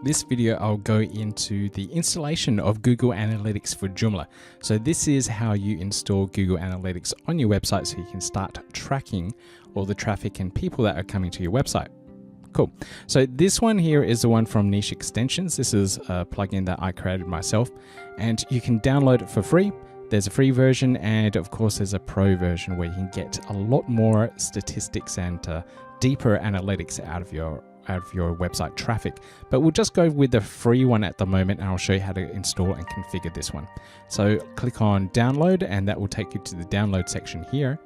this video I'll go into the installation of Google Analytics for Joomla. So this is how you install Google Analytics on your website so you can start tracking all the traffic and people that are coming to your website. Cool. So this one here is the one from Niche Extensions. This is a plugin that I created myself, and you can download it for free. There's a free version, and of course there's a pro version where you can get a lot more statistics and deeper analytics out of your website traffic. But we'll just go with the free one at the moment, and I'll show you how to install and configure this one. So click on download, and that will take you to the download section here.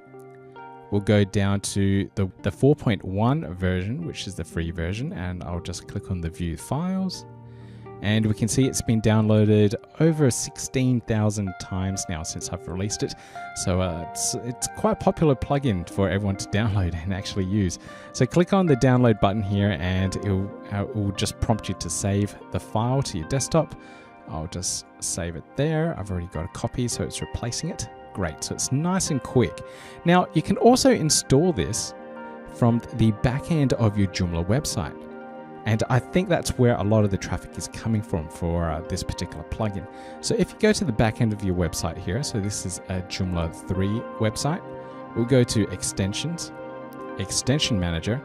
We'll go down to the 4.1 version, which is the free version, and I'll just click on the view files. And we can see it's been downloaded over 16,000 times now since I've released it. So it's quite a popular plugin for everyone to download and actually use. So click on the download button here, and it will just prompt you to save the file to your desktop. I'll just save it there. I've already got a copy, so it's replacing it. Great, so it's nice and quick. Now you can also install this from the back end of your Joomla website. And I think that's where a lot of the traffic is coming from for this particular plugin. So if you go to the back end of your website here, so this is a Joomla 3 website, we'll go to Extensions, Extension Manager,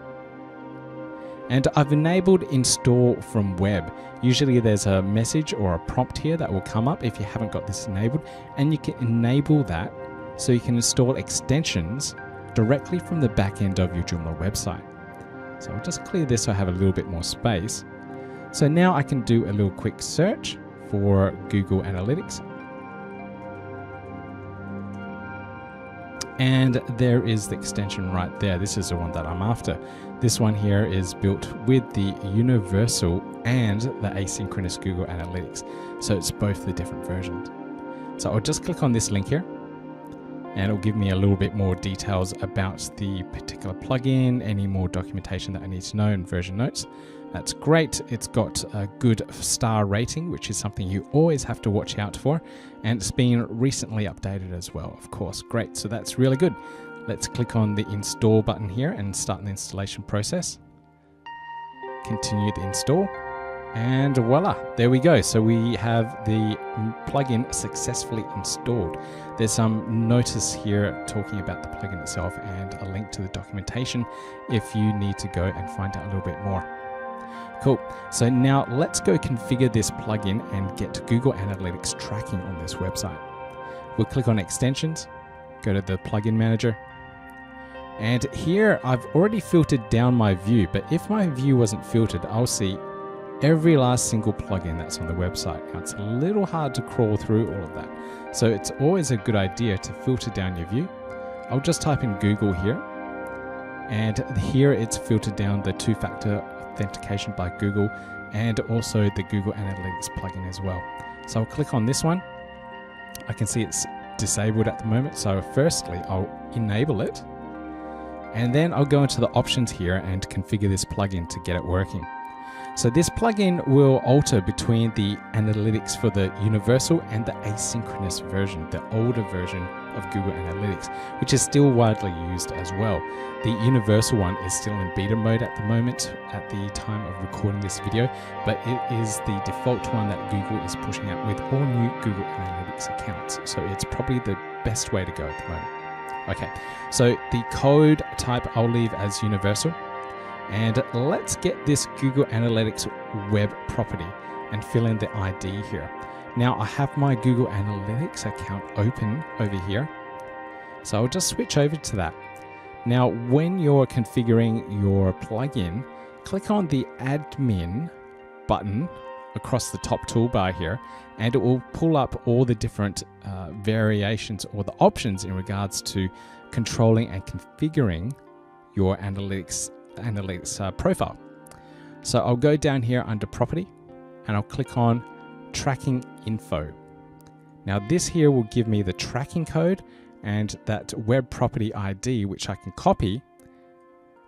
and I've enabled Install from Web. Usually there's a message or a prompt here that will come up if you haven't got this enabled, and you can enable that so you can install extensions directly from the back end of your Joomla website. So I'll just clear this so I have a little bit more space. So now I can do a little quick search for Google Analytics. And there is the extension right there. This is the one that I'm after. This one here is built with the universal and the asynchronous Google Analytics. So it's both the different versions. So I'll just click on this link here, and it'll give me a little bit more details about the particular plugin, any more documentation that I need to know, and version notes. That's great. It's got a good star rating, which is something you always have to watch out for. And it's been recently updated as well, of course. Great, so that's really good. Let's click on the install button here and start the installation process. Continue the install. And voila, there we go. So we have the plugin successfully installed. There's some notice here talking about the plugin itself and a link to the documentation if you need to go and find out a little bit more. Cool. So now let's go configure this plugin and get Google Analytics tracking on this website. We'll click on Extensions, go to the Plugin Manager. And here I've already filtered down my view, but if my view wasn't filtered, I'll see every last single plugin that's on the website. Now, it's a little hard to crawl through all of that. So it's always a good idea to filter down your view. I'll just type in Google here. And here it's filtered down the two-factor authentication by Google and also the Google Analytics plugin as well. So I'll click on this one. I can see it's disabled at the moment. So firstly, I'll enable it. And then I'll go into the options here and configure this plugin to get it working. So this plugin will alter between the analytics for the universal and the asynchronous version, the older version of Google Analytics, which is still widely used as well. The universal one is still in beta mode at the moment at the time of recording this video, but it is the default one that Google is pushing out with all new Google Analytics accounts. So it's probably the best way to go at the moment. Okay, so the code type I'll leave as universal. And let's get this Google Analytics web property and fill in the ID here. Now I have my Google Analytics account open over here. So I'll just switch over to that. Now, when you're configuring your plugin, click on the admin button across the top toolbar here, and it will pull up all the different variations or the options in regards to controlling and configuring your analytics profile. So I'll go down here under property and I'll click on tracking info. Now this here will give me the tracking code and that web property ID, which I can copy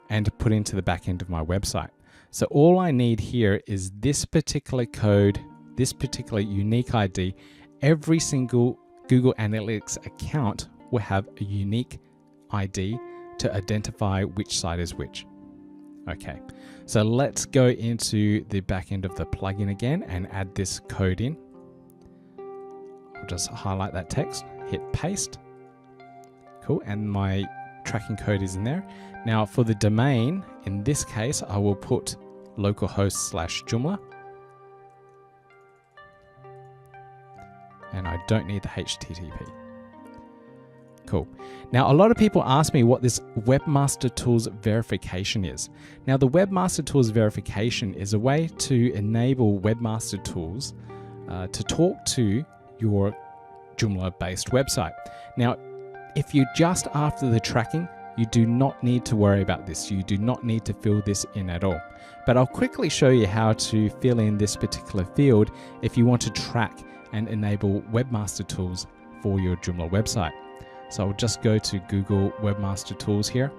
and put into the back end of my website. So all I need here is this particular code, this particular unique ID. Every single Google Analytics account will have a unique ID to identify which site is which. Okay, so let's go into the back end of the plugin again and add this code in. I'll just highlight that text, hit paste. Cool, and my tracking code is in there. Now for the domain, in this case, I will put localhost/Joomla. And I don't need the HTTP. Cool. Now, a lot of people ask me what this Webmaster Tools verification is. Now, the Webmaster Tools verification is a way to enable Webmaster Tools to talk to your Joomla-based website. Now, if you're just after the tracking, you do not need to worry about this. You do not need to fill this in at all. But I'll quickly show you how to fill in this particular field if you want to track and enable Webmaster Tools for your Joomla website. So I'll just go to Google Webmaster Tools here.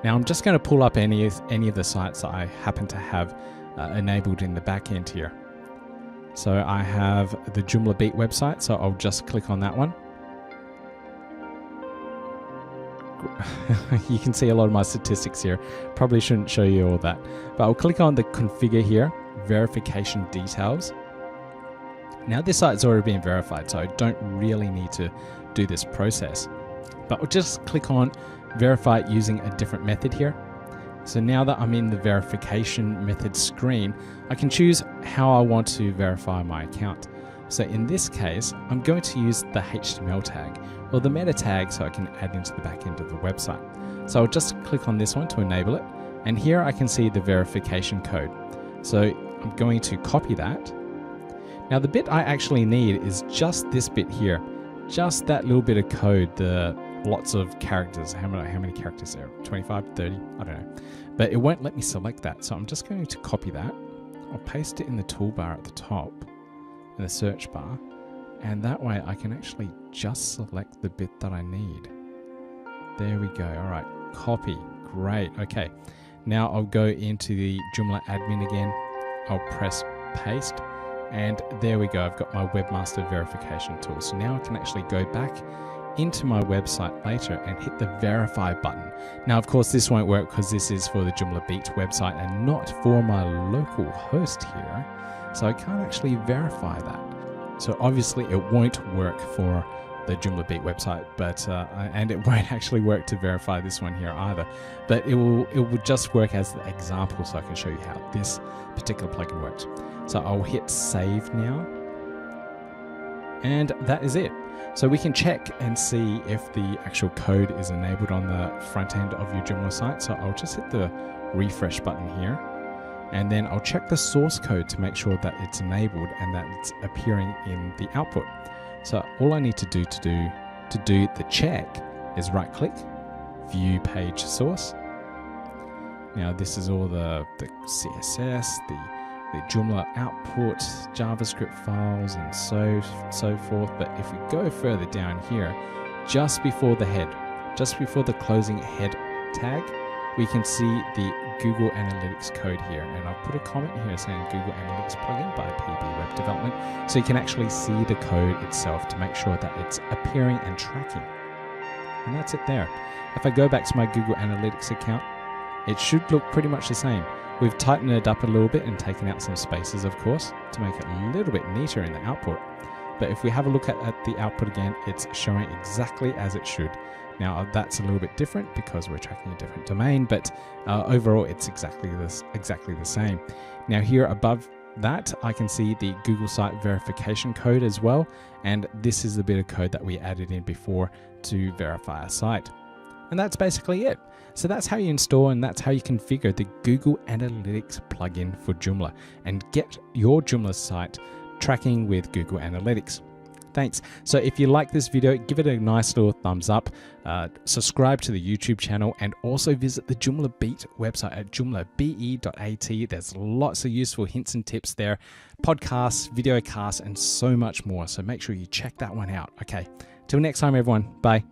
Now I'm just going to pull up any of the sites that I happen to have enabled in the back end here. So I have the Joomla Beat website, so I'll just click on that one. You can see a lot of my statistics here. Probably shouldn't show you all that, but I'll click on the configure here, verification details. Now this site's already been verified, so I don't really need to do this process, but I'll just click on verify using a different method here. So now that I'm in the verification method screen, I can choose how I want to verify my account. So in this case, I'm going to use the HTML tag or the meta tag so I can add into the back end of the website. So I'll just click on this one to enable it. And here I can see the verification code. So I'm going to copy that. Now the bit I actually need is just this bit here. Just that little bit of code, the lots of characters. How many characters there? 25, 30? I don't know. But it won't let me select that. So I'm just going to copy that. I'll paste it in the toolbar at the top, in the search bar. And that way I can actually just select the bit that I need. There we go. All right, copy. Great. Okay. Now I'll go into the Joomla admin again. I'll press paste. And there we go, I've got my Webmaster verification tool. So now I can actually go back into my website later and hit the verify button. Now, of course, this won't work because this is for the Joomla Beat website and not for my local host here. So I can't actually verify that. So obviously it won't work for the Joomla Beat website, but and it won't actually work to verify this one here either. But it will just work as the example so I can show you how this particular plugin works. So I'll hit save now. And that is it. So we can check and see if the actual code is enabled on the front end of your Joomla site. So I'll just hit the refresh button here. And then I'll check the source code to make sure that it's enabled and that it's appearing in the output. So all I need to do the check is right click, view page source. Now this is all the CSS, the Joomla output, JavaScript files, and so forth. But if we go further down here, just before the head, just before the closing head tag, we can see the Google Analytics code here. And I'll put a comment here saying Google Analytics plugin by PB Web Development. So you can actually see the code itself to make sure that it's appearing and tracking. And that's it there. If I go back to my Google Analytics account, it should look pretty much the same. We've tightened it up a little bit and taken out some spaces, of course, to make it a little bit neater in the output. But if we have a look at the output again, it's showing exactly as it should. Now that's a little bit different because we're tracking a different domain, but overall it's exactly the same. Now here above that, I can see the Google site verification code as well. And this is the bit of code that we added in before to verify our site. And that's basically it. So that's how you install and that's how you configure the Google Analytics plugin for Joomla and get your Joomla site tracking with Google Analytics. Thanks. So if you like this video, give it a nice little thumbs up, subscribe to the YouTube channel, and also visit the Joomla Beat website at joomlabe.at. There's lots of useful hints and tips there, podcasts, video casts, and so much more. So make sure you check that one out. Okay, till next time, everyone. Bye.